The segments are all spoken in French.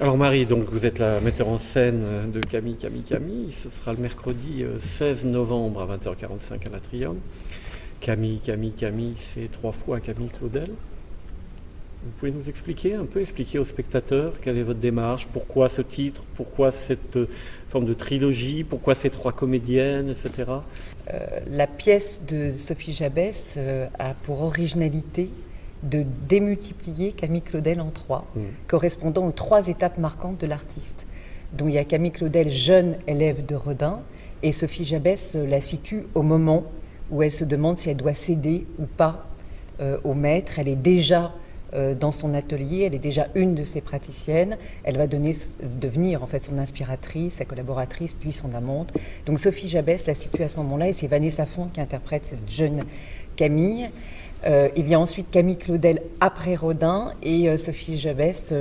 Alors Marie, donc vous êtes la metteur en scène de Camille. Ce sera le mercredi 16 novembre à 20h45 à l'Atrium. Camille, c'est 3 fois Camille Claudel. Vous pouvez nous expliquer aux spectateurs quelle est votre démarche, pourquoi ce titre, pourquoi cette forme de trilogie, pourquoi ces 3 comédiennes, etc. La pièce de Sophie Jabès a pour originalité de démultiplier Camille Claudel en 3, correspondant aux 3 étapes marquantes de l'artiste. Donc il y a Camille Claudel, jeune élève de Rodin, et Sophie Jabès la situe au moment où elle se demande si elle doit céder ou pas au maître. Elle est déjà dans son atelier, elle est déjà une de ses praticiennes, elle va devenir en fait son inspiratrice, sa collaboratrice, puis son amante. Donc Sophie Jabès la situe à ce moment-là, et c'est Vanessa Font qui interprète cette jeune Camille. Il y a ensuite Camille Claudel après Rodin, et Sophie Jabès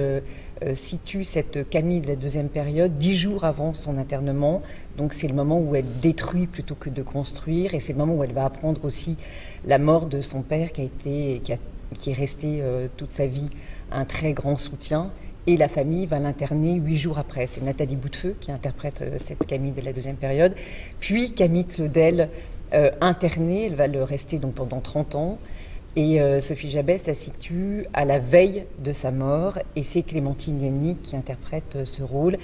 situe cette Camille de la deuxième période 10 jours avant son internement. Donc c'est le moment où elle détruit plutôt que de construire, et c'est le moment où elle va apprendre aussi la mort de son père qui est resté toute sa vie un très grand soutien, et la famille va l'interner 8 jours après. C'est Nathalie Boutefeu qui interprète cette Camille de la deuxième période. Puis Camille Claudel internée, elle va le rester donc pendant 30 ans. Et Sophie Jabès la situe à la veille de sa mort, et c'est Clémentine Yannick qui interprète ce rôle.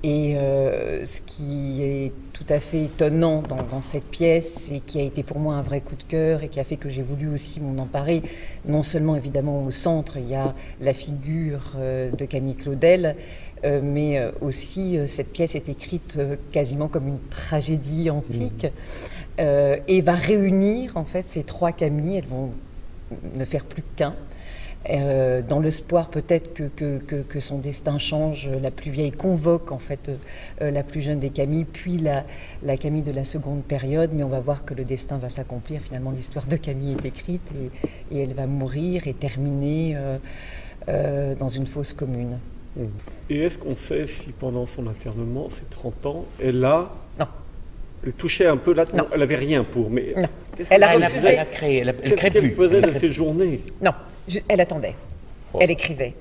Et ce qui est tout à fait étonnant dans cette pièce, et qui a été pour moi un vrai coup de cœur, et qui a fait que j'ai voulu aussi m'en emparer, non seulement évidemment au centre, il y a la figure de Camille Claudel, mais aussi cette pièce est écrite quasiment comme une tragédie antique, et va réunir en fait ces 3 Camilles. Elles vont ne faire plus qu'un, dans l'espoir peut-être que son destin change. La plus vieille convoque en fait la plus jeune des Camilles, puis la Camille de la seconde période, mais on va voir que le destin va s'accomplir. Finalement, l'histoire de Camille est écrite, et elle va mourir et terminer dans une fosse commune. Et est-ce qu'on sait si pendant son internement, ces 30 ans, elle touchait un peu là? Non, elle n'avait rien pour, mais... Non. Elle a refusé. Qu'est-ce qu'elle faisait de ses journées? Non, elle attendait. Oh. Elle écrivait.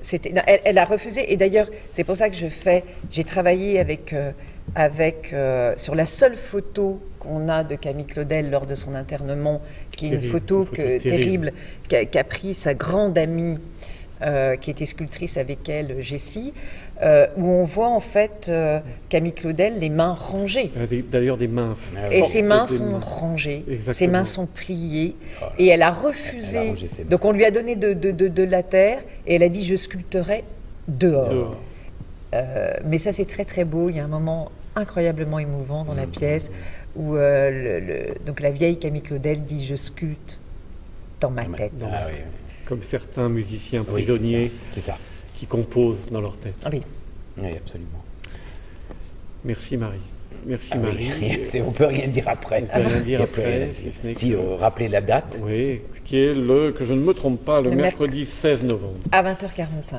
Elle a refusé. Et d'ailleurs, c'est pour ça que j'ai travaillé sur la seule photo qu'on a de Camille Claudel lors de son internement, qui est une photo terrible qu'a pris sa grande amie, qui était sculptrice avec elle, Jessie, où on voit en fait Camille Claudel les mains rangées. D'ailleurs des mains. Et ses mains sont rangées, exactement. Ses mains sont pliées, et elle a refusé. Donc on lui a donné de la terre, et elle a dit: je sculpterai dehors. Mais ça c'est très très beau. Il y a un moment incroyablement émouvant dans la pièce où donc la vieille Camille Claudel dit: je sculpte dans ma tête. Oui. Comme certains musiciens prisonniers qui composent dans leur tête. Oui, absolument. Merci Marie. Merci Marie. On ne peut rien dire après. On ne peut rien dire après. Si rappeler la date. Oui, qui est que je ne me trompe pas, le mercredi 16 novembre. À 20h45.